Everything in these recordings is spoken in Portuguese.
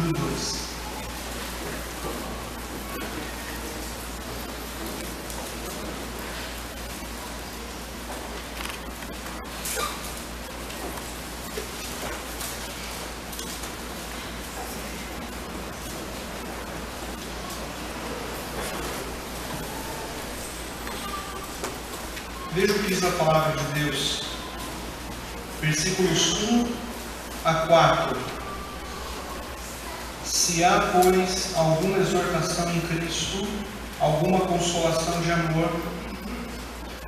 capítulo 2. Veja o que diz a palavra de Deus, versículos 1 a 4. Se há, pois, alguma exortação em Cristo, alguma consolação de amor,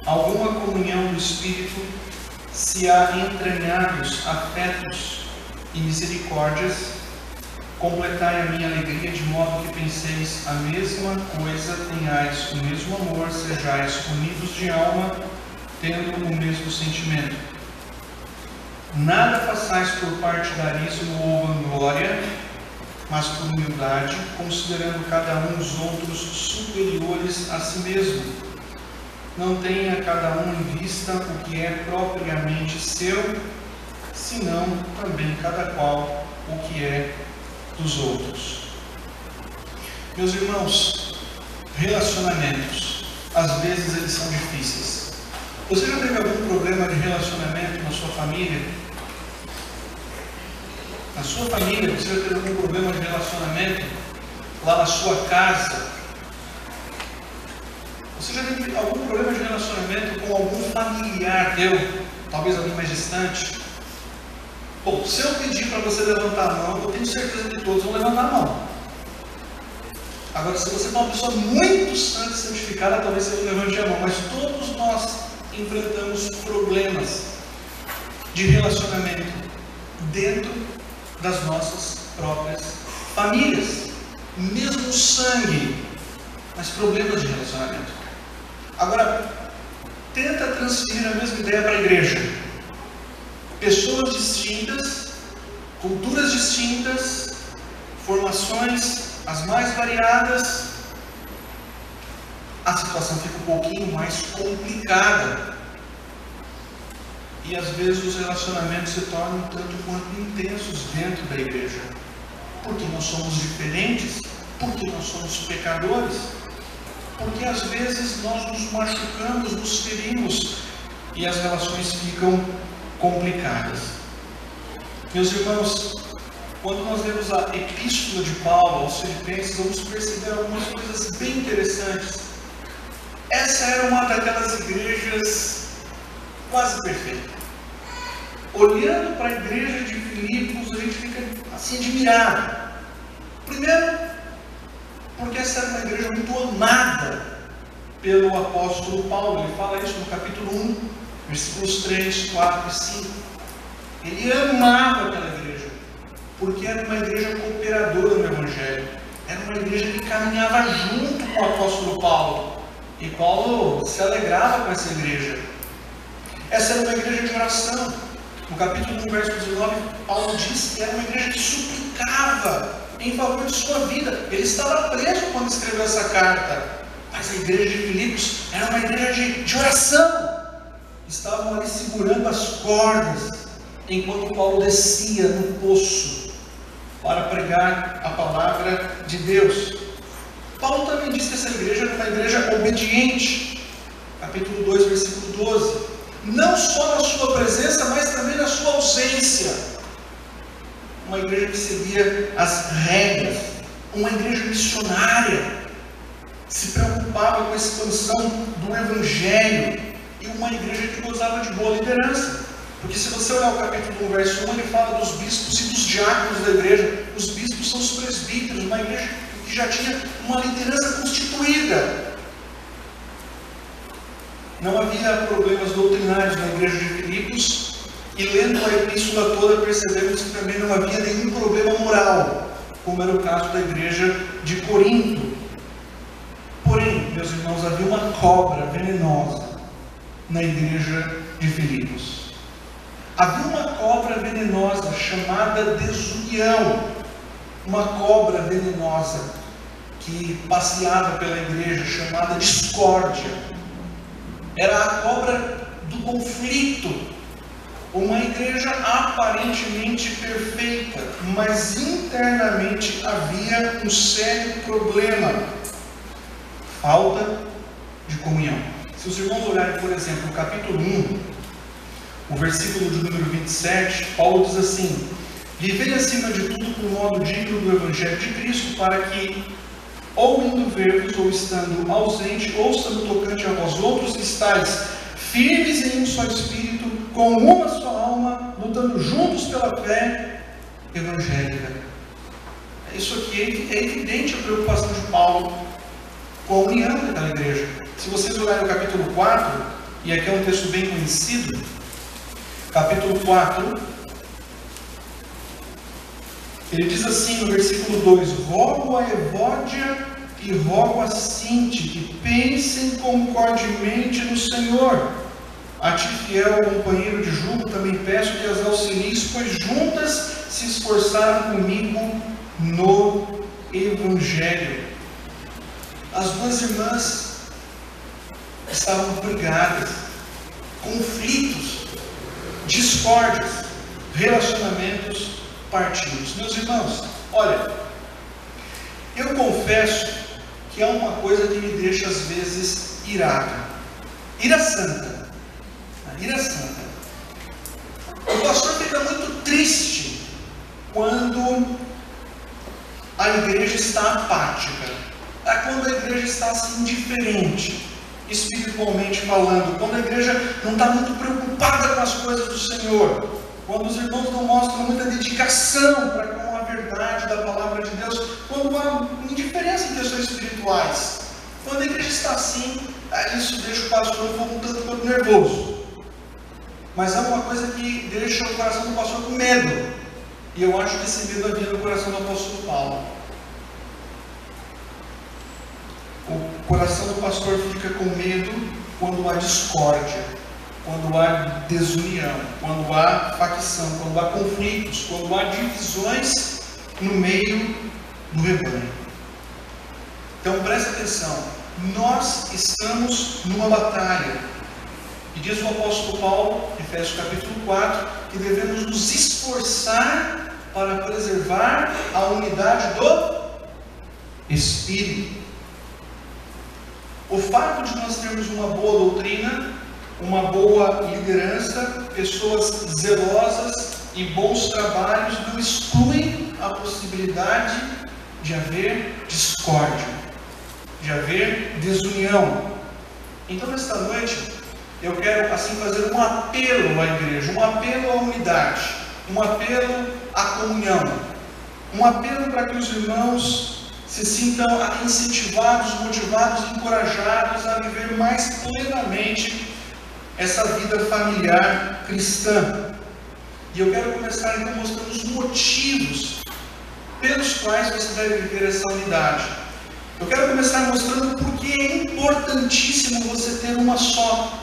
alguma comunhão do Espírito, se há entranhados afetos e misericórdias, completai a minha alegria, de modo que penseis a mesma coisa, tenhais o mesmo amor, sejais unidos de alma, tendo o mesmo sentimento. Nada façais por partidarismo ou vanglória, mas por humildade, considerando cada um os outros superiores a si mesmo. Não tenha cada um em vista o que é propriamente seu, senão também cada qual o que é dos outros. Meus irmãos, relacionamentos, às vezes eles são difíceis. Você já teve algum problema de relacionamento na sua família? Na sua família, você já teve algum problema de relacionamento lá na sua casa? Você já teve algum problema de relacionamento com algum familiar teu? Talvez alguém mais distante? Bom, se eu pedir para você levantar a mão, eu tenho certeza que todos vão levantar a mão. Agora, se você for uma pessoa muito santa e santificada, talvez você não levante a mão, mas todos nós enfrentamos problemas de relacionamento dentro das nossas próprias famílias, mesmo sangue, mas problemas de relacionamento. Agora, tenta transferir a mesma ideia para a igreja. Pessoas distintas, culturas distintas, formações as mais variadas, a situação fica um pouquinho mais complicada. E às vezes os relacionamentos se tornam um tanto quanto intensos dentro da igreja. Porque nós somos diferentes, porque nós somos pecadores, porque às vezes nós nos machucamos, nos ferimos e as relações ficam complicadas. Meus irmãos, quando nós lemos a epístola de Paulo aos Filipenses, vamos perceber algumas coisas bem interessantes. Essa era uma daquelas igrejas quase perfeita. Olhando para a igreja de Filipos, a gente fica assim admirado. Primeiro, porque essa era uma igreja muito amada pelo apóstolo Paulo. Ele fala isso no capítulo 1, versículos 3, 4 e 5. Ele amava aquela igreja, porque era uma igreja cooperadora no Evangelho. Era uma igreja que caminhava junto com o apóstolo Paulo. E Paulo se alegrava com essa igreja. Essa era uma igreja de oração. No capítulo 1, verso 19, Paulo diz que era uma igreja que suplicava em favor de sua vida. Ele estava preso quando escreveu essa carta. Mas a igreja de Filipos era uma igreja de oração. Estavam ali segurando as cordas, enquanto Paulo descia no poço para pregar a palavra de Deus. Paulo também diz que essa igreja era uma igreja obediente. Capítulo 2, versículo 12. Não só na sua presença, mas também na sua ausência. Uma igreja que seguia as regras. Uma igreja missionária. Se preocupava com a expansão do Evangelho. E uma igreja que gozava de boa liderança. Porque se você olhar o capítulo 1, verso 1, ele fala dos bispos e dos diáconos da igreja. Os bispos são os presbíteros, uma igreja que já tinha uma liderança constituída. Não havia problemas doutrinários na igreja de Filipos, e lendo a epístola toda percebemos que também não havia nenhum problema moral, como era o caso da igreja de Corinto. Porém, meus irmãos, havia uma cobra venenosa na igreja de Filipos. Havia uma cobra venenosa chamada desunião, uma cobra venenosa que passeava pela igreja chamada discórdia. Era a cobra do conflito. uma igreja aparentemente perfeita, mas internamente havia um sério problema: falta de comunhão. Se os irmãos olharem, por exemplo, no capítulo 1, o versículo de número 27, Paulo diz assim: vivei acima de tudo por modo digno do Evangelho de Cristo, para que, ou indo ver-vos, ou estando ausente, ouça no tocante a vós outros que estáis firmes em um só Espírito, com uma só alma, lutando juntos pela fé evangélica. Isso aqui é evidente a preocupação de Paulo com a união daquela igreja. Se vocês olharem o capítulo 4, e aqui é um texto bem conhecido, capítulo 4, ele diz assim no versículo 2: rogo a Evódia e rogo a Sinti que pensem concordemente no Senhor. A ti, fiel companheiro de jugo, também peço que as auxilies, pois juntas se esforçaram comigo no Evangelho. As duas irmãs estavam brigadas, conflitos, discórdias, relacionamentos partidos. Meus irmãos, olha, eu confesso que há uma coisa que me deixa às vezes irado. Ira santa. Ira santa. O pastor fica muito triste quando a igreja está apática. É quando a igreja está assim indiferente, espiritualmente falando. Quando a igreja não está muito preocupada com as coisas do Senhor. Quando os irmãos não mostram muita dedicação para com a verdade da palavra de Deus, quando há indiferença em questões espirituais. Quando a igreja está assim, isso deixa o pastor um tanto quanto nervoso. Mas é uma coisa que deixa o coração do pastor com medo. E eu acho que esse medo havia no coração do apóstolo Paulo. O coração do pastor fica com medo quando há discórdia, quando há desunião, quando há facção, quando há conflitos, quando há divisões no meio do rebanho. Então preste atenção, nós estamos numa batalha. E diz o apóstolo Paulo, Efésios capítulo 4, que devemos nos esforçar para preservar a unidade do Espírito. O fato de nós termos uma boa doutrina, uma boa liderança, pessoas zelosas e bons trabalhos não excluem a possibilidade de haver discórdia, de haver desunião. Então, nesta noite, eu quero assim fazer um apelo à igreja, um apelo à unidade, um apelo à comunhão, um apelo para que os irmãos se sintam incentivados, motivados, encorajados a viver mais plenamente essa vida familiar cristã. E eu quero começar então mostrando os motivos pelos quais você deve viver essa unidade. Eu quero começar mostrando por que é importantíssimo você ter uma só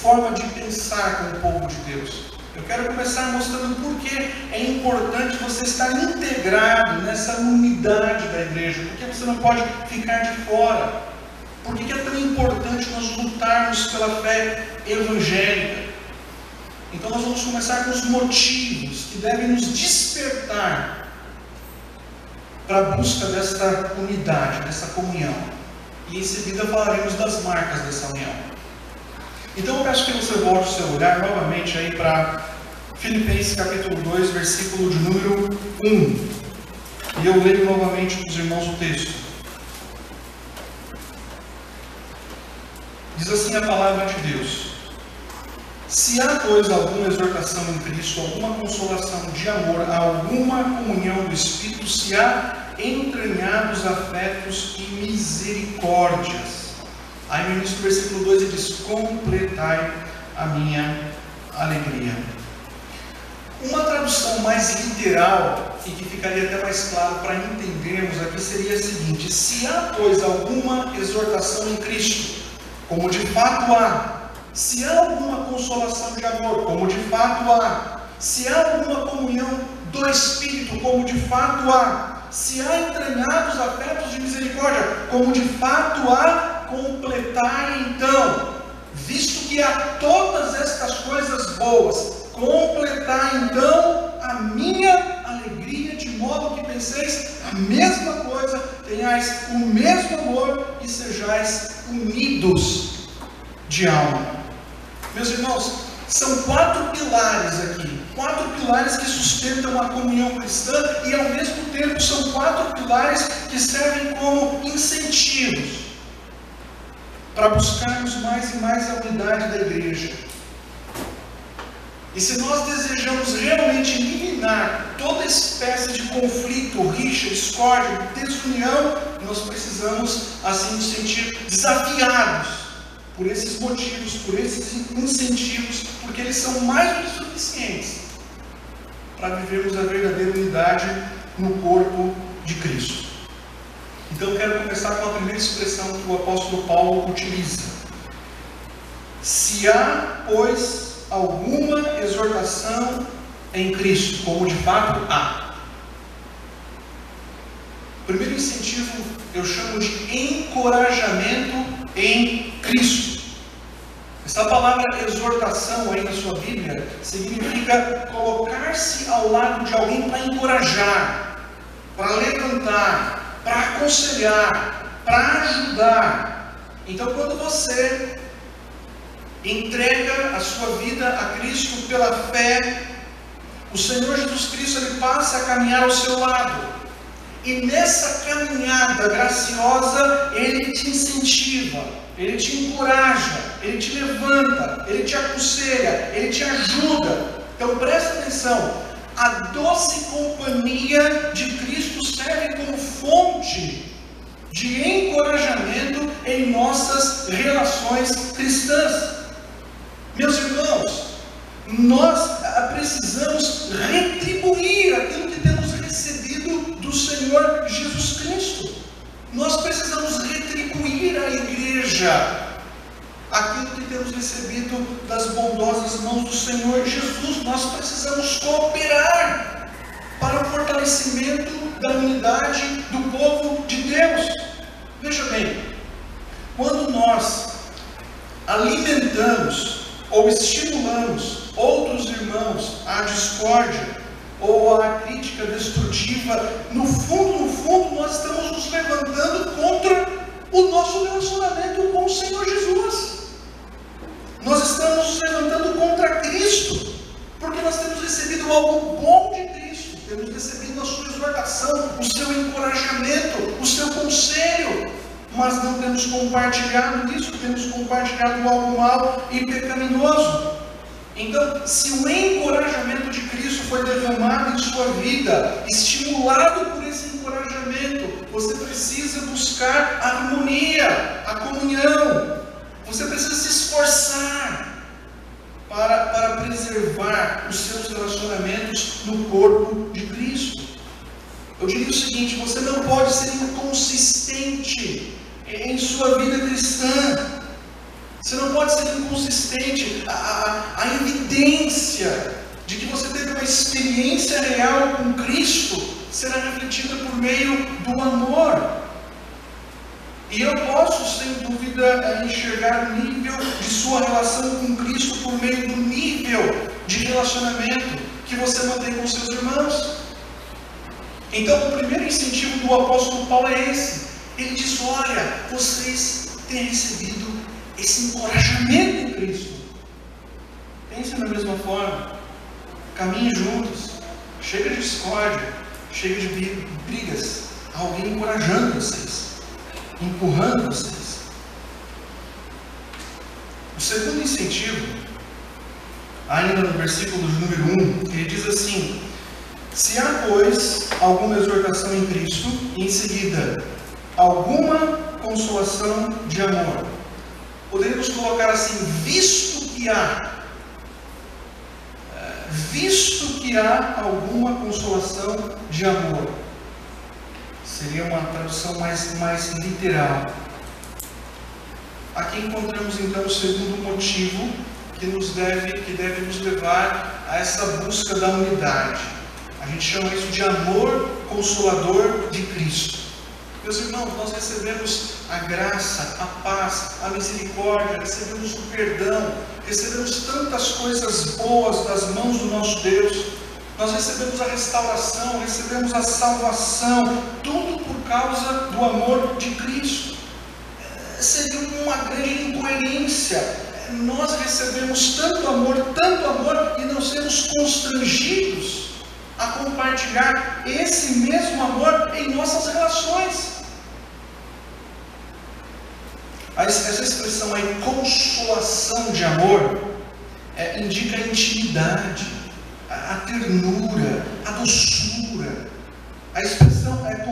forma de pensar com o povo de Deus. Eu quero começar mostrando por que é importante você estar integrado nessa unidade da igreja, porque você não pode ficar de fora. Por que é tão importante nós lutarmos pela fé evangélica? Então nós vamos começar com os motivos que devem nos despertar para a busca desta unidade, dessa comunhão. E em seguida falaremos das marcas dessa união. Então eu peço que você volte o seu olhar novamente aí para Filipenses capítulo 2, versículo de número 1. E eu leio novamente para os irmãos o texto. Diz assim a palavra de Deus: se há, pois, alguma exortação em Cristo, alguma consolação de amor, alguma comunhão do Espírito, se há entranhados afetos e misericórdias. Aí no início do versículo 2 ele diz: completai a minha alegria. Uma tradução mais literal, e que ficaria até mais claro para entendermos aqui, seria a seguinte: se há, pois, alguma exortação em Cristo, como de fato há, se há alguma consolação de amor, como de fato há, se há alguma comunhão do Espírito, como de fato há, se há entranhados afetos de misericórdia, como de fato há, completai então, visto que há todas estas coisas boas, completar então a minha alegria, de modo que penseis a mesma coisa, tenhais o mesmo amor e sejais unidos de alma. Meus irmãos, são 4 pilares aqui, 4 pilares que sustentam a comunhão cristã e ao mesmo tempo são 4 pilares que servem como incentivos para buscarmos mais e mais a unidade da igreja. E se nós desejamos realmente eliminar toda espécie de conflito, rixa, discórdia, desunião, nós precisamos assim nos sentir desafiados por esses motivos, por esses incentivos, porque eles são mais do que suficientes para vivermos a verdadeira unidade no corpo de Cristo. Então eu quero começar com a primeira expressão que o apóstolo Paulo utiliza. Se há, pois, alguma exortação em Cristo, como de fato há. O primeiro incentivo eu chamo de encorajamento em Cristo. Essa palavra exortação aí na sua Bíblia significa colocar-se ao lado de alguém para encorajar, para levantar, para aconselhar, para ajudar. Então quando você entrega a sua vida a Cristo pela fé, o Senhor Jesus Cristo ele passa a caminhar ao seu lado. E nessa caminhada graciosa, Ele te incentiva, Ele te encoraja, Ele te levanta, Ele te aconselha, Ele te ajuda. Então presta atenção, a doce companhia de Cristo serve como fonte de encorajamento em nossas relações cristãs. Meus irmãos, nós precisamos retribuir aquilo que temos recebido do Senhor Jesus Cristo. Nós precisamos retribuir à igreja aquilo que temos recebido das bondosas mãos do Senhor Jesus. Nós precisamos cooperar para o fortalecimento da unidade do povo de Deus. Veja bem, quando nós alimentamos ou estimulamos outros irmãos à discórdia ou à crítica destrutiva, no fundo, nós estamos nos levantando contra o nosso relacionamento com o Senhor Jesus. Nós estamos nos levantando contra Cristo, porque nós temos recebido algo bom de Cristo, temos recebido a sua exortação, o seu encorajamento, o seu conselho, mas não temos compartilhado isso, temos compartilhado algo mal e pecaminoso. Então, se o encorajamento de Cristo foi derramado em sua vida, estimulado por esse encorajamento, você precisa buscar a harmonia, a comunhão. Você precisa se esforçar para preservar os seus relacionamentos no corpo de Cristo. Eu diria o seguinte: você não pode ser inconsistente em sua vida cristã. Você não pode ser inconsistente. A evidência de que você teve uma experiência real com Cristo será refletida por meio do amor. E eu posso, sem dúvida, enxergar o nível de sua relação com Cristo por meio do nível de relacionamento que você mantém com seus irmãos. Então, o primeiro incentivo do apóstolo Paulo é esse. Ele diz: olha, vocês têm recebido esse encorajamento em Cristo. Pensem da mesma forma. Caminhem juntos. Chega de discórdia, chega de brigas. Alguém encorajando vocês, empurrando vocês. O segundo incentivo, ainda no versículo número 1, ele diz assim: se há, pois, alguma exortação em Cristo, e em seguida, alguma consolação de amor. Poderíamos colocar assim: visto que há alguma consolação de amor. Seria uma tradução mais literal. Aqui encontramos então o segundo motivo que deve nos levar a essa busca da unidade. A gente chama isso de amor consolador de Cristo. Meus irmãos, nós recebemos a graça, a paz, a misericórdia, recebemos o perdão, recebemos tantas coisas boas das mãos do nosso Deus. Nós recebemos a restauração, recebemos a salvação, tudo por causa do amor de Cristo. Seria uma grande incoerência nós recebemos tanto amor, e não sermos constrangidos a compartilhar esse mesmo amor em nossas relações. Essa expressão aí, consolação de amor, indica a intimidade, a ternura, a doçura. A expressão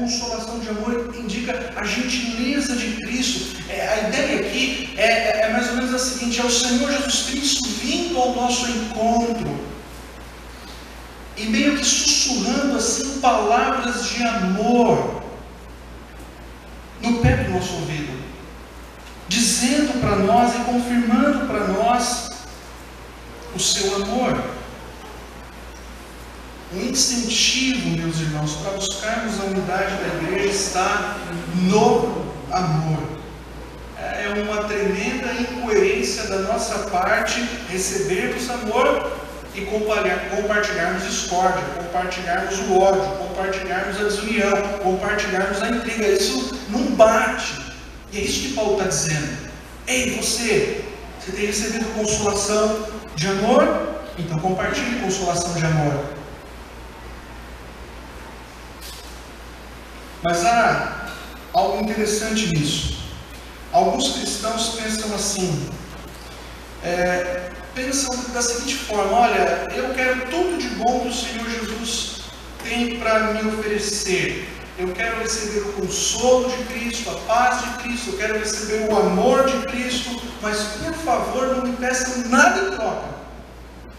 consolação de amor indica a gentileza de Cristo. A ideia aqui é mais ou menos a seguinte: é o Senhor Jesus Cristo vindo ao nosso encontro e meio que sussurrando assim palavras de amor no pé do nosso ouvido, dizendo para nós e confirmando para nós o seu amor. Um incentivo, meus irmãos, para buscarmos a unidade da igreja está no amor. É uma tremenda incoerência da nossa parte recebermos amor e compartilharmos discórdia, compartilharmos o ódio, compartilharmos a desunião, compartilharmos a intriga. Isso não bate. E é isso que Paulo está dizendo. Ei, você tem recebido consolação de amor? Então compartilhe consolação de amor. Mas há algo interessante nisso. Alguns cristãos pensam assim, pensam da seguinte forma: olha, eu quero tudo de bom que o Senhor Jesus tem para me oferecer. Eu quero receber o consolo de Cristo, a paz de Cristo, eu quero receber o amor de Cristo, mas por favor não me peçam nada em troca.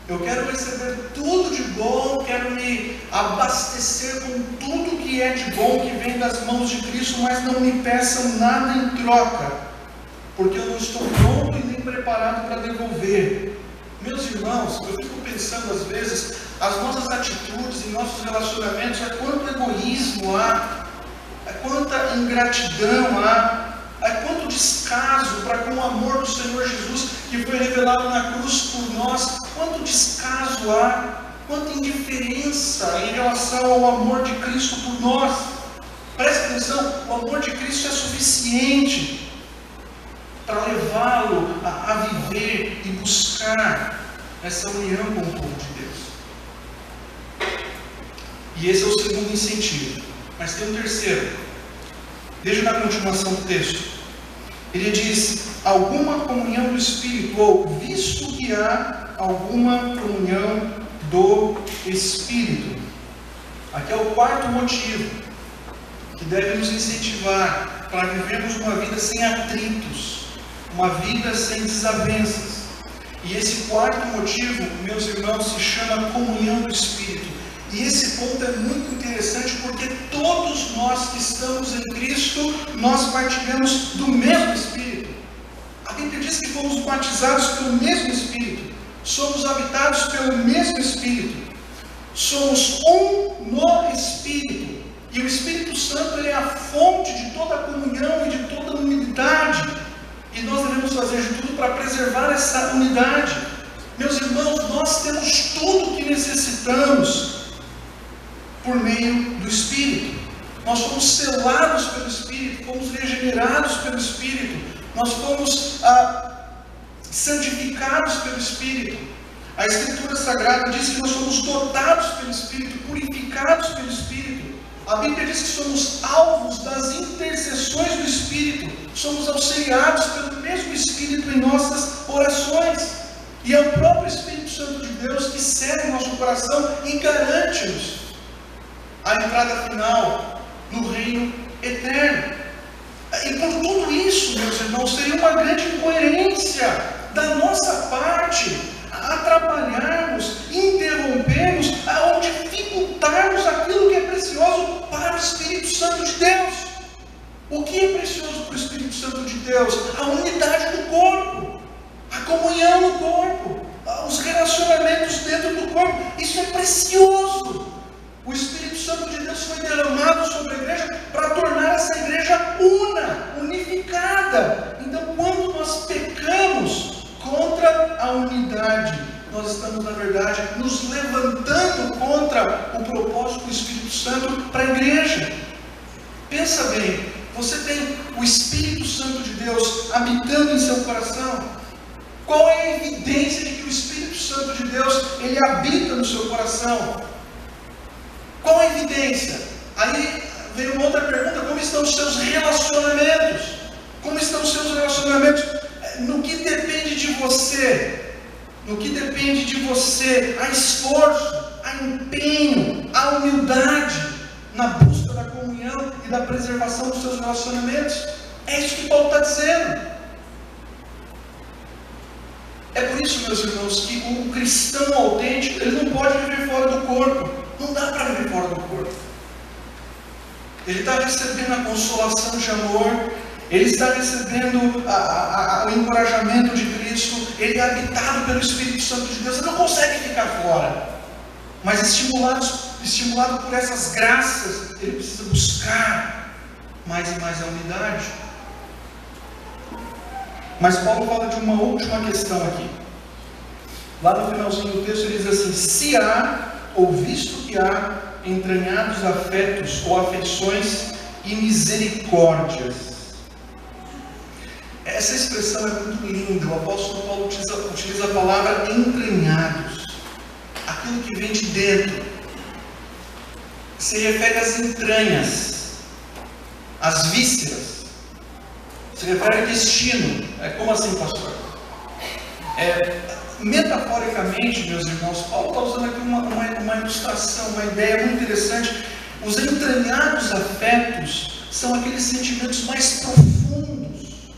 Eu quero receber tudo de bom, quero me abastecer com tudo que é de bom, que vem das mãos de Cristo, mas não me peçam nada em troca, porque eu não estou pronto e nem preparado para devolver. Meus irmãos, eu fico pensando às vezes, as nossas atitudes e nossos relacionamentos, quanto egoísmo há, quanta ingratidão há, quanto descaso para com o amor do Senhor Jesus, que foi revelado na cruz por nós. Quanto descaso há, quanta indiferença em relação ao amor de Cristo por nós. Preste atenção, o amor de Cristo é suficiente para levá-lo a viver e buscar essa união com o povo de Deus. E esse é o segundo incentivo. Mas tem um terceiro. Veja na continuação do texto. Ele diz: alguma comunhão do Espírito, ou visto que há alguma comunhão do Espírito. Aqui é o quarto motivo que deve nos incentivar para vivermos uma vida sem atritos, uma vida sem desavenças. E esse quarto motivo, meus irmãos, se chama comunhão do Espírito. E esse ponto é muito interessante, porque todos nós que estamos em Cristo, nós partilhamos do mesmo Espírito. A Bíblia diz que fomos batizados pelo mesmo Espírito, somos habitados pelo mesmo Espírito, somos um no Espírito. E o Espírito Santo, ele é a fonte de toda a comunhão e de toda a unidade. E nós devemos fazer de tudo para preservar essa unidade. Meus irmãos, nós temos tudo o que necessitamos por meio do Espírito. Nós fomos selados pelo Espírito, fomos regenerados pelo Espírito, nós fomos santificados pelo Espírito. A Escritura Sagrada diz que nós somos dotados pelo Espírito, purificados pelo Espírito. A Bíblia diz que somos alvos das intercessões do Espírito, somos auxiliados pelo mesmo Espírito em nossas orações. E é o próprio Espírito Santo de Deus que cega o nosso coração e garante-nos a entrada final no reino eterno. E por tudo isso, meus irmãos, seria uma grande incoerência da nossa parte atrapalharmos, interrompermos, ou dificultarmos aquilo que é precioso para o Espírito Santo de Deus. O que é precioso para o Espírito Santo de Deus? A unidade do corpo, a comunhão no corpo, os relacionamentos dentro do corpo. Isso é precioso. O Espírito Santo de Deus foi derramado sobre a igreja para tornar essa igreja unificada. Então, quando nós pecamos contra a unidade verdade, nos levantando contra o propósito do Espírito Santo para a igreja. Pensa bem, você tem o Espírito Santo de Deus habitando em seu coração. Qual é a evidência de que o Espírito Santo de Deus, ele habita no seu coração? Qual a evidência? Aí vem uma outra pergunta: como estão os seus relacionamentos? Como estão os seus relacionamentos? No que depende de você? No que depende de você? Há esforço, há empenho, há humildade na busca da comunhão e da preservação dos seus relacionamentos. É isso que Paulo está dizendo. É por isso, meus irmãos, que o cristão autêntico, ele não pode viver fora do corpo. Não dá para viver fora do corpo. Ele está recebendo a consolação de amor, ele está recebendo o encorajamento de Cristo, ele é habitado pelo Espírito Santo de Deus. Ele não consegue ficar fora, mas estimulado por essas graças, ele precisa buscar mais e mais a unidade. Mas Paulo fala de uma última questão aqui. Lá no finalzinho do texto ele diz assim: se há, ou visto que há, entranhados afetos ou afeições e misericórdias. Essa expressão é muito linda. O apóstolo Paulo utiliza a palavra entranhados, aquilo que vem de dentro. Se refere às entranhas, às vísceras. Se refere ao intestino. Como assim, pastor? Metaforicamente, meus irmãos, Paulo está usando aqui uma ilustração, uma ideia muito interessante. Os entranhados afetos são aqueles sentimentos mais profundos,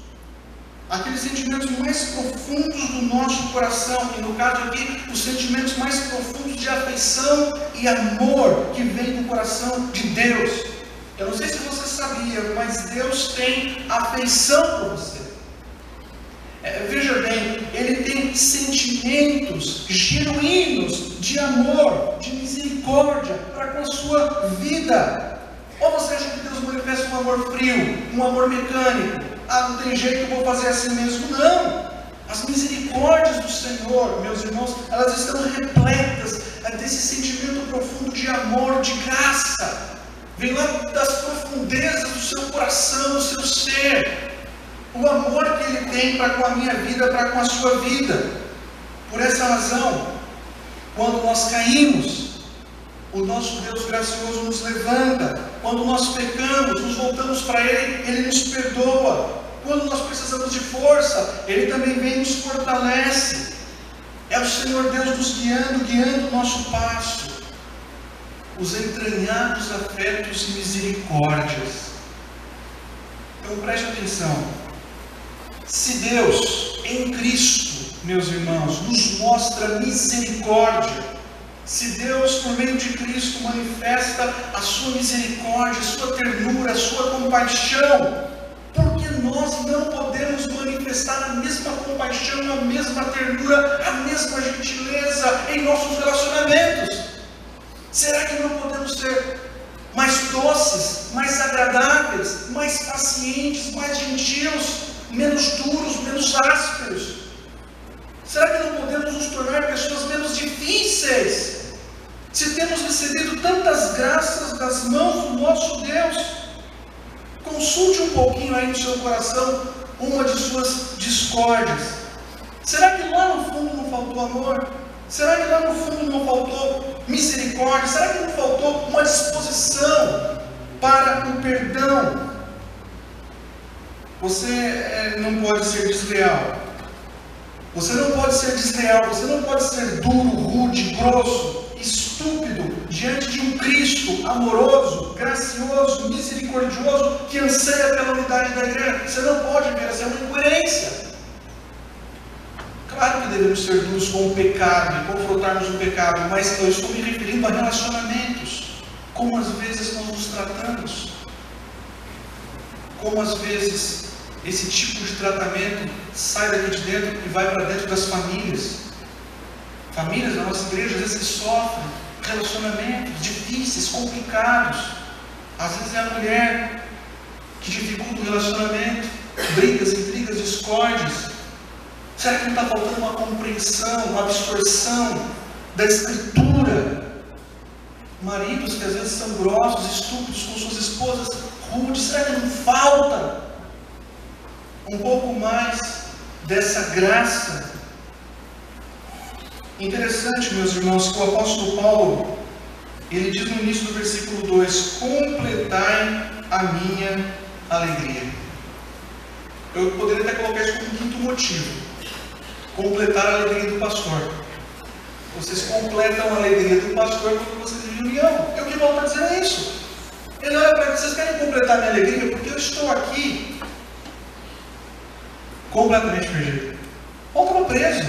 aqueles sentimentos mais profundos do nosso coração, e no caso aqui, os sentimentos mais profundos de afeição e amor que vem do coração de Deus. Eu não sei se você sabia, mas Deus tem afeição por você. Veja bem, Ele tem sentimentos genuínos de amor, de misericórdia para com a sua vida. Ou você acha que Deus manifesta um amor frio, um amor mecânico? Não tem jeito, eu vou fazer assim mesmo. Não! As misericórdias do Senhor, meus irmãos, elas estão repletas desse sentimento profundo de amor, de graça. Vem lá das profundezas do seu coração, do seu ser. O amor que Ele tem para com a minha vida, para com a sua vida. Por essa razão, quando nós caímos, o nosso Deus gracioso nos levanta. Quando nós pecamos, nos voltamos para Ele, Ele nos perdoa. Quando nós precisamos de força, Ele também vem e nos fortalece. É o Senhor Deus nos guiando o nosso passo. Os entranhados afetos e misericórdias. Então preste atenção. Se Deus, em Cristo, meus irmãos, nos mostra misericórdia, se Deus, por meio de Cristo, manifesta a sua misericórdia, a sua ternura, a sua compaixão, por que nós não podemos manifestar a mesma compaixão, a mesma ternura, a mesma gentileza em nossos relacionamentos? Será que não podemos ser mais doces, mais agradáveis, mais pacientes, mais gentios, menos duros, menos ásperos? Será que não podemos nos tornar pessoas menos difíceis? Se temos recebido tantas graças das mãos do nosso Deus, consulte um pouquinho aí no seu coração uma de suas discórdias. Será que lá no fundo não faltou amor? Será que lá no fundo não faltou misericórdia? Será que não faltou uma disposição para o perdão? Você não pode ser desleal. Você não pode ser desleal. Você não pode ser duro, rude, grosso, estúpido diante de um Cristo amoroso, gracioso, misericordioso que anseia pela unidade da igreja. Você não pode ver, essa é uma incoerência. Claro que devemos ser duros com o pecado e confrontarmos o pecado, mas eu estou me referindo a relacionamentos. Como às vezes nós nos tratamos, como às vezes esse tipo de tratamento sai daqui de dentro e vai para dentro das famílias. Famílias da nossa igreja, às vezes, que sofrem relacionamentos difíceis, complicados. Às vezes é a mulher que dificulta o relacionamento, brigas, intrigas, discórdias. Será que não está faltando uma compreensão, uma absorção da Escritura. Maridos que às vezes são grossos, estúpidos com suas esposas rudes, será que não falta um pouco mais dessa graça? Interessante, meus irmãos, que o apóstolo Paulo, ele diz no início do versículo 2: completai a minha alegria. Eu poderia até colocar isso como um quinto motivo: completar a alegria do pastor. Vocês completam a alegria do pastor quando vocês vivem união. E o que Paulo está dizendo é isso. Ele olha para vocês: querem completar a minha alegria? Porque eu estou aqui completamente perdido. Paulo estava preso,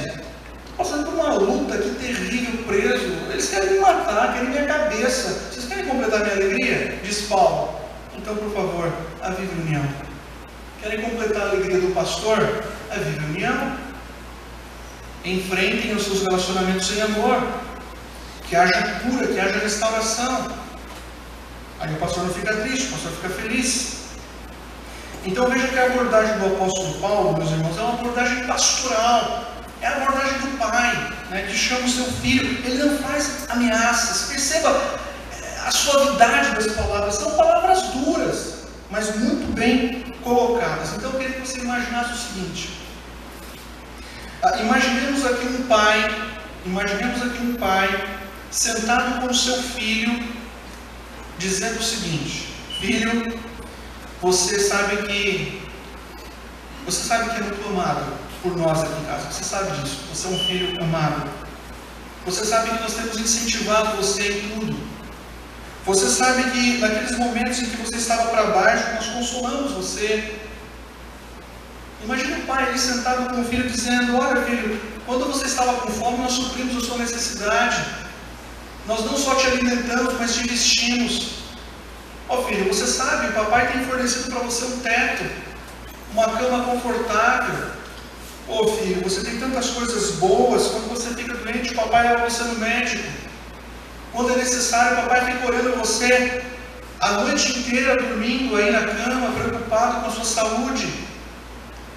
passando por uma luta aqui terrível, preso. Eles querem me matar, querem minha cabeça. Vocês querem completar a minha alegria? Diz Paulo. Então, por favor, avive a união. Querem completar a alegria do pastor? Avive a união. Enfrentem os seus relacionamentos em amor. Que haja cura, que haja restauração. Aí o pastor não fica triste, o pastor fica feliz. Então veja que a abordagem do apóstolo Paulo, meus irmãos, é uma abordagem pastoral. É a abordagem do pai, né, que chama o seu filho. Ele não faz ameaças. Perceba a suavidade das palavras. São palavras duras, mas muito bem colocadas. Então eu queria que você imaginasse o seguinte. Imaginemos aqui um pai sentado com o seu filho, dizendo o seguinte: filho, você sabe que é muito amado por nós aqui em casa. Você sabe disso. Você é um filho amado. Você sabe que nós temos incentivado você em tudo. Você sabe que naqueles momentos em que você estava para baixo, nós consolamos você. Imagina o pai ali sentado com o filho dizendo: olha, filho, quando você estava com fome, nós suprimos a sua necessidade. Nós não só te alimentamos, mas te vestimos. Ó filho, você sabe, o papai tem fornecido para você um teto, uma cama confortável. Ô filho, você tem tantas coisas boas. Quando você fica doente, o papai leva você no médico. Quando é necessário, o papai fica olhando você a noite inteira, dormindo aí na cama, preocupado com a sua saúde.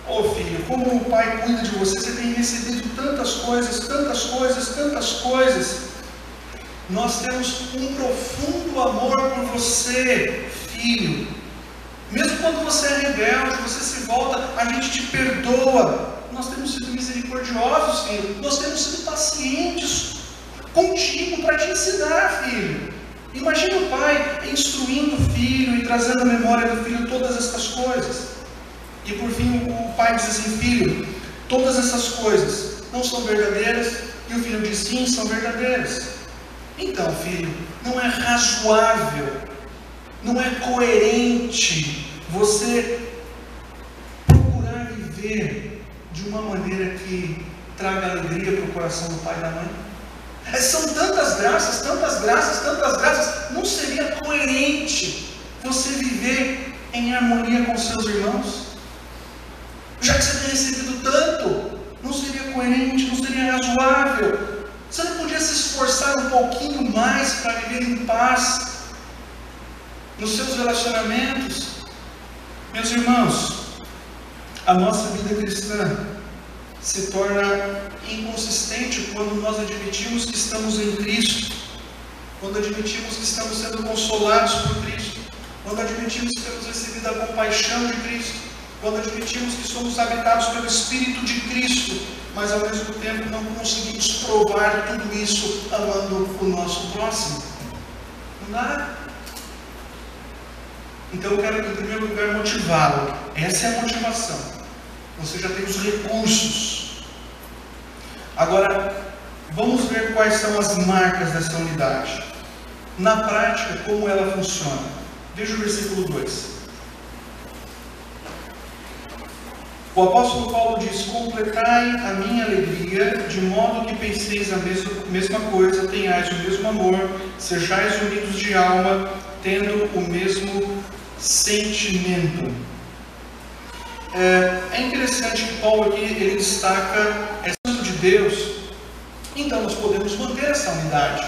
Ô filho, como o pai cuida de você, você tem recebido tantas coisas, tantas coisas, tantas coisas. Nós temos um profundo amor por você, filho. Mesmo quando você é rebelde, você se volta, a gente te perdoa. Nós temos sido misericordiosos, filho. Nós temos sido pacientes contigo para te ensinar, filho. Imagina o pai instruindo o filho e trazendo à memória do filho todas estas coisas. E por fim o pai diz assim: filho, todas essas coisas não são verdadeiras? E o filho diz: sim, são verdadeiras. Então, filho, não é razoável, não é coerente você procurar viver de uma maneira que traga alegria para o coração do pai e da mãe? São tantas graças, tantas graças, tantas graças. Não seria coerente você viver em harmonia com seus irmãos? Já que você tem recebido tanto, não seria coerente, não seria razoável? Você não podia se esforçar um pouquinho mais para viver em paz nos seus relacionamentos? Meus irmãos, a nossa vida cristã se torna inconsistente quando nós admitimos que estamos em Cristo, quando admitimos que estamos sendo consolados por Cristo, quando admitimos que temos recebido a compaixão de Cristo, quando admitimos que somos habitados pelo Espírito de Cristo, mas ao mesmo tempo não conseguimos provar tudo isso amando o nosso próximo. Não dá. Então eu quero, em primeiro lugar, motivá-lo. Essa é a motivação. Você já tem os recursos. Agora, vamos ver quais são as marcas dessa unidade. Na prática, como ela funciona. Veja o versículo 2. O apóstolo Paulo diz: completai a minha alegria, de modo que penseis a mesma coisa, tenhais o mesmo amor, sejais unidos de alma, tendo o mesmo sentimento. É interessante que Paulo aqui ele destaca Santo de Deus. Então nós podemos manter essa unidade.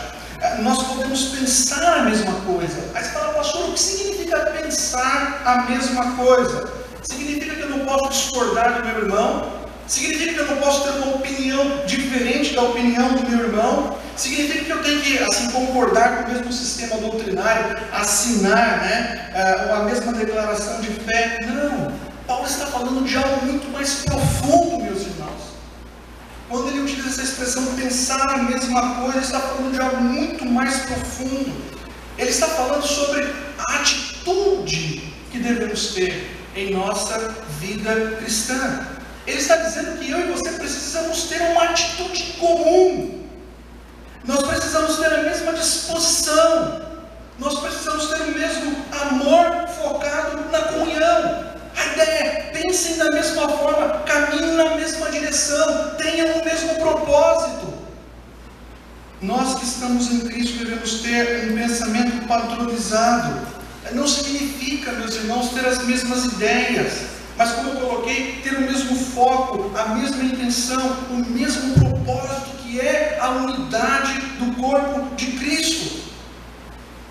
Nós podemos pensar a mesma coisa. Aí você fala: pastor, o que significa pensar a mesma coisa? Significa que eu não posso discordar do meu irmão? Significa que eu não posso ter uma opinião diferente da opinião do meu irmão? significa que eu tenho que assim, concordar com o mesmo sistema doutrinário, assinar a mesma declaração de fé. Não, Paulo está falando de algo muito mais profundo, meus irmãos. Quando ele utiliza essa expressão pensar a mesma coisa, ele está falando de algo muito mais profundo. Ele está falando sobre a atitude que devemos ter em nossa vida cristã. Ele está dizendo que eu e você precisamos ter uma atitude comum. Nós precisamos ter a mesma disposição. Nós precisamos ter o mesmo amor focado na comunhão. A ideia é, pensem da mesma forma, caminhem na mesma direção, tenham o mesmo propósito. Nós que estamos em Cristo devemos ter um pensamento padronizado. Não significa, meus irmãos, ter as mesmas ideias, mas como eu coloquei, ter o mesmo foco, a mesma intenção, o mesmo propósito, que é a unidade do corpo de Cristo.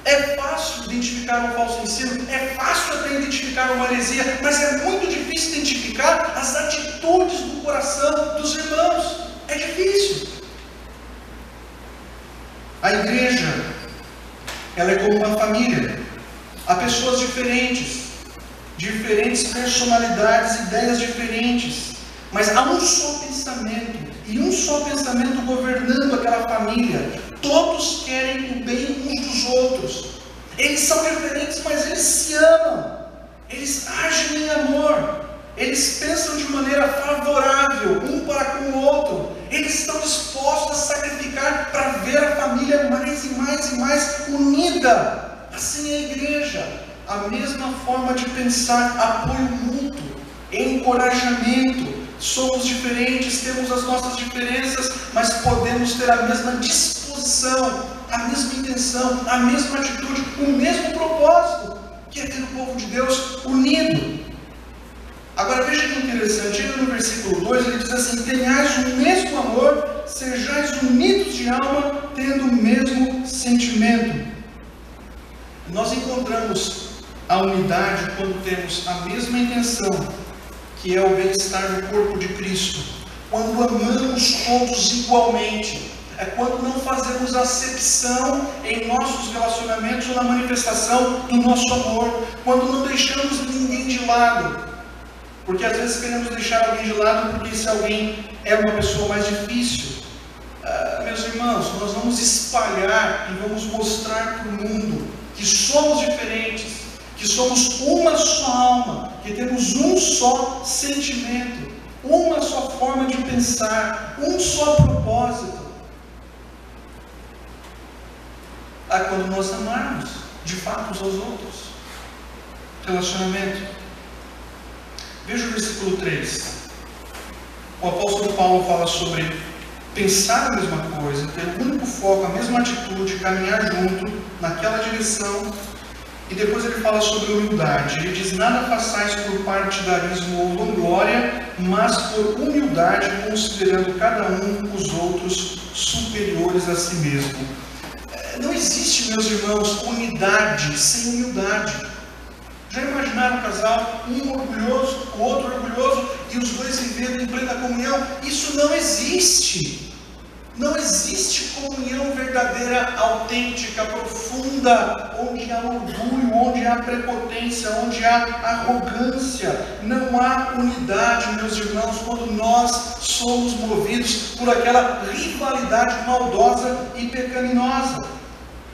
É fácil identificar um falso ensino, é fácil até identificar uma heresia, mas é muito difícil identificar as atitudes do coração dos irmãos. É difícil. A igreja, ela é como uma família. Há pessoas diferentes personalidades, ideias diferentes, mas há um só pensamento, e um só pensamento governando aquela família. Todos querem o bem uns dos outros. Eles são diferentes, mas eles se amam. Eles agem em amor. Eles pensam de maneira favorável um para com o outro. Eles estão dispostos a sacrificar para ver a família mais e mais e mais unida. Assim é a igreja. A mesma forma de pensar, apoio mútuo, encorajamento. Somos diferentes, temos as nossas diferenças, mas podemos ter a mesma disposição, a mesma intenção, a mesma atitude, o mesmo propósito, que é ter o povo de Deus unido. Agora veja que interessante, ainda no versículo 2 ele diz assim: tenhais o mesmo amor, sejais unidos de alma, tendo o mesmo sentimento. Nós encontramos a unidade quando temos a mesma intenção, que é o bem-estar do corpo de Cristo. Quando amamos todos igualmente. É quando não fazemos acepção em nossos relacionamentos ou na manifestação do nosso amor. Quando não deixamos ninguém de lado. Porque às vezes queremos deixar alguém de lado porque esse alguém é uma pessoa mais difícil. Meus irmãos, nós vamos espalhar e vamos mostrar para o mundo que somos diferentes, que somos uma só alma, que temos um só sentimento, uma só forma de pensar, um só propósito. Quando nós amarmos de fato uns aos outros. Relacionamento. Veja o versículo 3. O apóstolo Paulo fala sobre pensar a mesma coisa, ter o único foco, a mesma atitude, caminhar junto naquela direção. E depois ele fala sobre humildade. Ele diz: nada façais por partidarismo ou vanglória, mas por humildade, considerando cada um os outros superiores a si mesmo. Não existe, meus irmãos, unidade sem humildade. Já imaginaram um casal, um orgulhoso, o outro orgulhoso, e os dois vivendo em plena comunhão? Isso não existe. Não existe comunhão verdadeira, autêntica, profunda, onde há orgulho, onde há prepotência, onde há arrogância. Não há unidade, meus irmãos, quando nós somos movidos por aquela rivalidade maldosa e pecaminosa.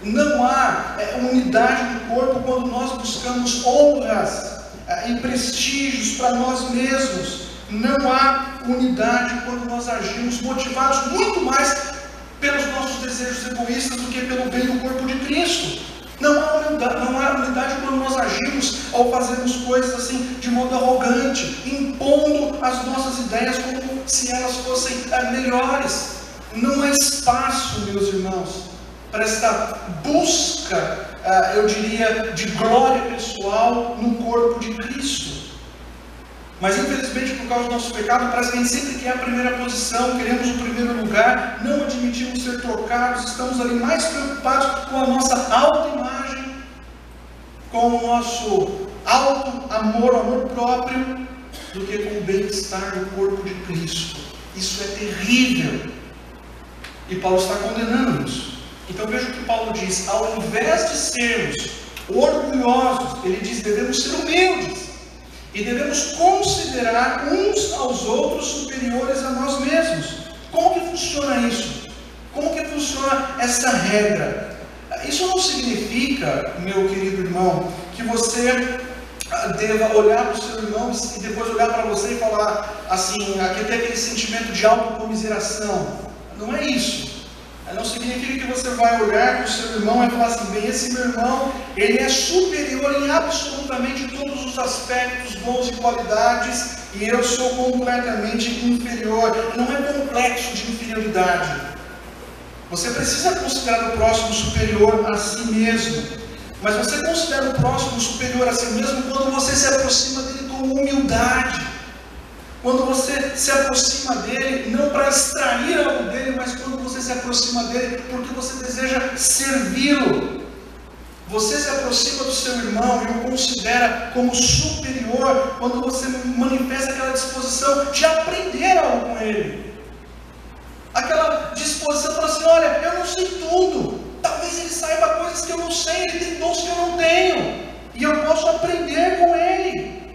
Não há unidade do corpo quando nós buscamos honras e prestígios para nós mesmos. Não há unidade quando nós agimos motivados muito mais pelos nossos desejos egoístas do que pelo bem do corpo de Cristo. Não há unidade quando nós agimos ou fazemos coisas assim de modo arrogante, impondo as nossas ideias como se elas fossem melhores. Não há espaço, meus irmãos, para esta busca, eu diria, de glória pessoal no corpo de Cristo. Mas infelizmente, por causa do nosso pecado, parece que a gente sempre quer a primeira posição, queremos o primeiro lugar, não admitimos ser trocados, estamos ali mais preocupados com a nossa autoimagem, com o nosso alto amor, amor próprio, do que com o bem-estar do corpo de Cristo. Isso é terrível. E Paulo está condenando isso. Então veja o que Paulo diz: ao invés de sermos orgulhosos, ele diz, devemos ser humildes e devemos considerar uns aos outros superiores a nós mesmos. Como que funciona isso? Como que funciona essa regra? Isso não significa, meu querido irmão, que você deva olhar para o seu irmão e depois olhar para você e falar assim, aqui tem aquele sentimento de autocomiseração. Não é isso. Não significa que você vai olhar para o seu irmão e falar assim, bem, esse meu irmão, ele é superior em absolutamente todos os aspectos, dons e qualidades, e eu sou completamente inferior. Não é complexo de inferioridade. Você precisa considerar o próximo superior a si mesmo, mas você considera o próximo superior a si mesmo quando você se aproxima dele com humildade. Quando você se aproxima dele, não para extrair algo dele, mas quando você se aproxima dele porque você deseja servi-lo. Você se aproxima do seu irmão e o considera como superior quando você manifesta aquela disposição de aprender algo com ele. Aquela disposição para assim, olha, eu não sei tudo. Talvez ele saiba coisas que eu não sei, ele tem dons que eu não tenho. E eu posso aprender com ele.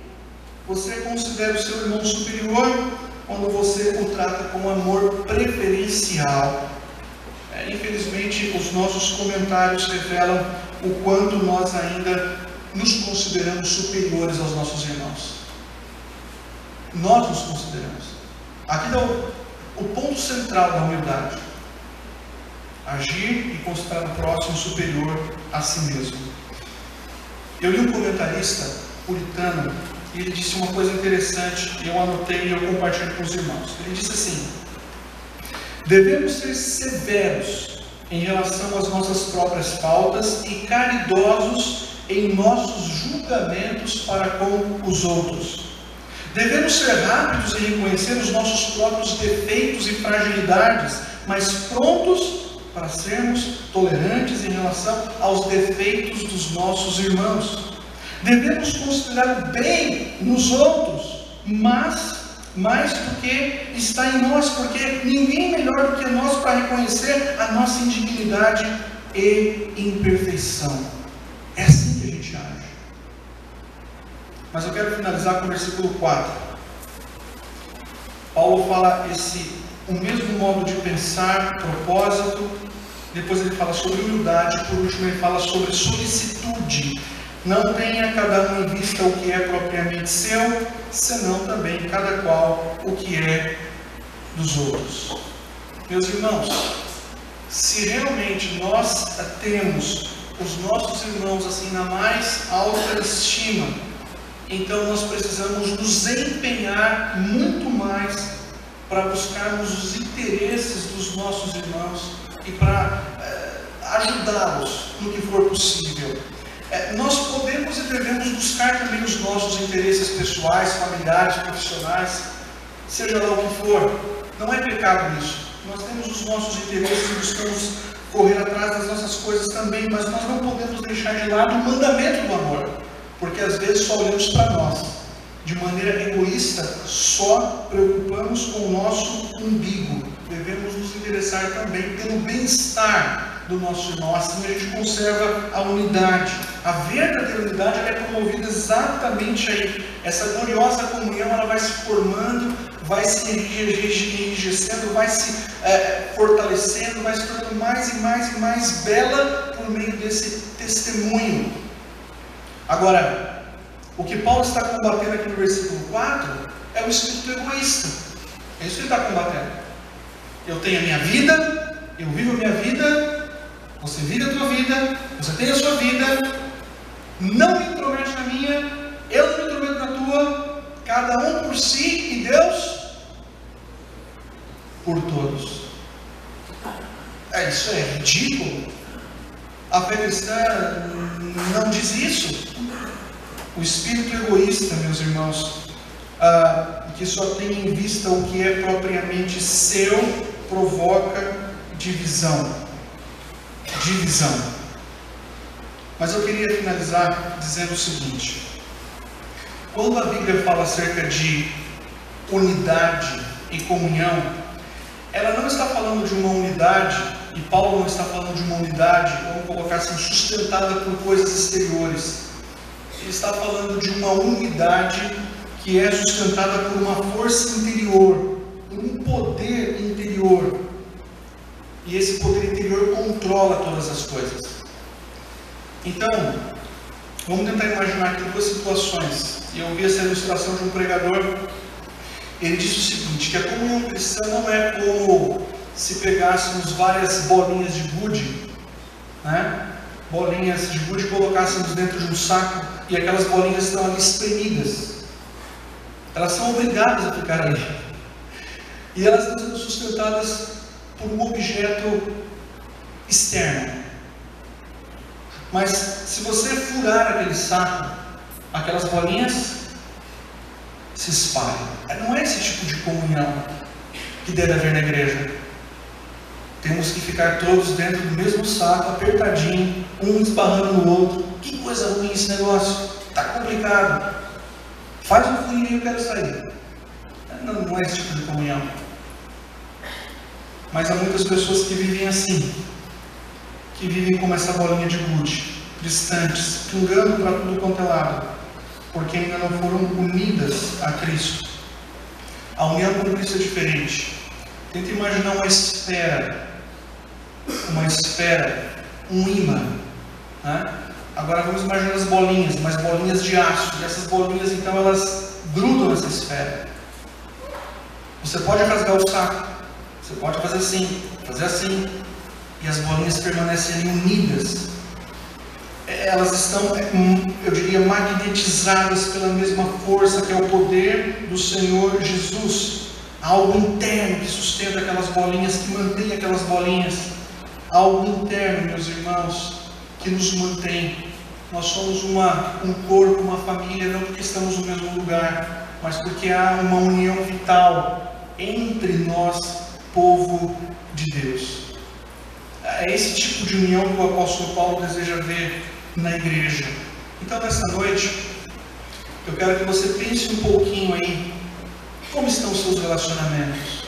Você considera o seu irmão superior quando você o trata com amor preferencial. Infelizmente, os nossos comentários revelam o quanto nós ainda nos consideramos superiores aos nossos irmãos. Nós nos consideramos. Aqui está o ponto central da humildade. Agir e considerar o próximo superior a si mesmo. Eu li um comentarista puritano e ele disse uma coisa interessante, e eu anotei e eu compartilho com os irmãos. Ele disse assim: devemos ser severos em relação às nossas próprias faltas e caridosos em nossos julgamentos para com os outros. Devemos ser rápidos em reconhecer os nossos próprios defeitos e fragilidades, mas prontos para sermos tolerantes em relação aos defeitos dos nossos irmãos. Devemos considerar o bem nos outros, mas mais do que está em nós, porque ninguém melhor do que nós para reconhecer a nossa indignidade e imperfeição. É assim que a gente age. Mas eu quero finalizar com o versículo 4. Paulo fala o mesmo modo de pensar, propósito. Depois ele fala sobre humildade. Por último ele fala sobre solicitude. Não tenha cada um em vista o que é propriamente seu, senão também cada qual o que é dos outros. Meus irmãos, se realmente nós temos os nossos irmãos assim na mais alta estima, então nós precisamos nos empenhar muito mais para buscarmos os interesses dos nossos irmãos e para ajudá-los no que for possível. Nós podemos e devemos buscar também os nossos interesses pessoais, familiares, profissionais, seja lá o que for. Não é pecado isso. Nós temos os nossos interesses e buscamos correr atrás das nossas coisas também, mas nós não podemos deixar de lado o mandamento do amor, porque às vezes só olhamos para nós, de maneira egoísta, só preocupamos com o nosso umbigo. Devemos nos interessar também pelo bem-estar do nosso irmão, assim a gente conserva a unidade. A verdadeira unidade ela é promovida exatamente aí. Essa gloriosa comunhão ela vai se formando, vai se enrijecendo, vai se fortalecendo, vai se tornando mais e mais e mais bela por meio desse testemunho. Agora, o que Paulo está combatendo aqui no versículo 4 é o espírito egoísta. É isso que ele está combatendo. Eu tenho a minha vida, eu vivo a minha vida, você vive a tua vida, você tem a sua vida, não me intromete na minha, eu não me intrometo na tua, cada um por si e Deus por todos. Isso é ridículo. A fé cristã não diz isso. O espírito egoísta, meus irmãos, que só tem em vista o que é propriamente seu, provoca divisão. Mas eu queria finalizar dizendo o seguinte: quando a Bíblia fala acerca de unidade e comunhão, ela não está falando de uma unidade, e Paulo não está falando de uma unidade, vamos colocar assim, sustentada por coisas exteriores. Ele está falando de uma unidade que é sustentada por uma força interior, por um poder interior. E esse poder interior controla todas as coisas. Então, vamos tentar imaginar aqui duas situações. E eu ouvi essa ilustração de um pregador. Ele disse o seguinte, que a comunhão cristã não é como se pegássemos várias bolinhas de gude, né? Bolinhas de gude, colocássemos dentro de um saco e aquelas bolinhas estão ali espremidas. Elas são obrigadas a ficar ali. E elas estão sendo sustentadas por um objeto externo. Mas se você furar aquele saco, aquelas bolinhas se espalham. Não é esse tipo de comunhão que deve haver na igreja. Temos que ficar todos dentro do mesmo saco, apertadinho, um esbarrando no outro. Que coisa ruim esse negócio. Está complicado. Faz um furinho e eu quero sair. Não é esse tipo de comunhão. Mas há muitas pessoas que vivem assim. Que vivem como essa bolinha de gude, distantes, pingando para tudo quanto é lado, porque ainda não foram unidas a Cristo. A união com Cristo é diferente. Tenta imaginar uma esfera, um ímã, né? Agora vamos imaginar as bolinhas, mas bolinhas de aço, e essas bolinhas então elas grudam nessa esfera. Você pode rasgar o saco, você pode fazer assim, e as bolinhas permanecem ali unidas. Elas estão, eu diria, magnetizadas pela mesma força que é o poder do Senhor Jesus. Algo interno que sustenta aquelas bolinhas, que mantém aquelas bolinhas. Algo interno, meus irmãos, que nos mantém. Nós somos um corpo, uma família, não porque estamos no mesmo lugar, mas porque há uma união vital entre nós, povo de Deus. É esse tipo de união que o apóstolo Paulo deseja ver na igreja. Então, nessa noite, eu quero que você pense um pouquinho aí, como estão os seus relacionamentos.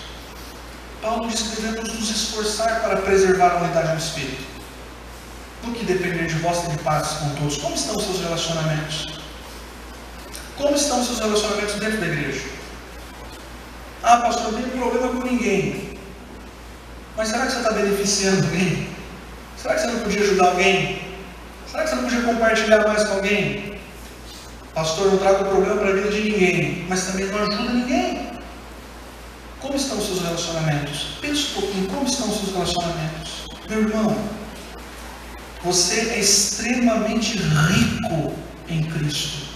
Paulo diz que devemos nos esforçar para preservar a unidade do Espírito. No que depender de vós, de paz com todos. Como estão os seus relacionamentos? Como estão os seus relacionamentos dentro da igreja? Ah, pastor, não tem problema com ninguém. Mas será que você está beneficiando alguém? Será que você não podia ajudar alguém? Será que você não podia compartilhar mais com alguém? Pastor, não trago problema para a vida de ninguém, mas também não ajuda ninguém. Como estão os seus relacionamentos? Pensa um pouquinho, como estão os seus relacionamentos? Meu irmão, você é extremamente rico em Cristo.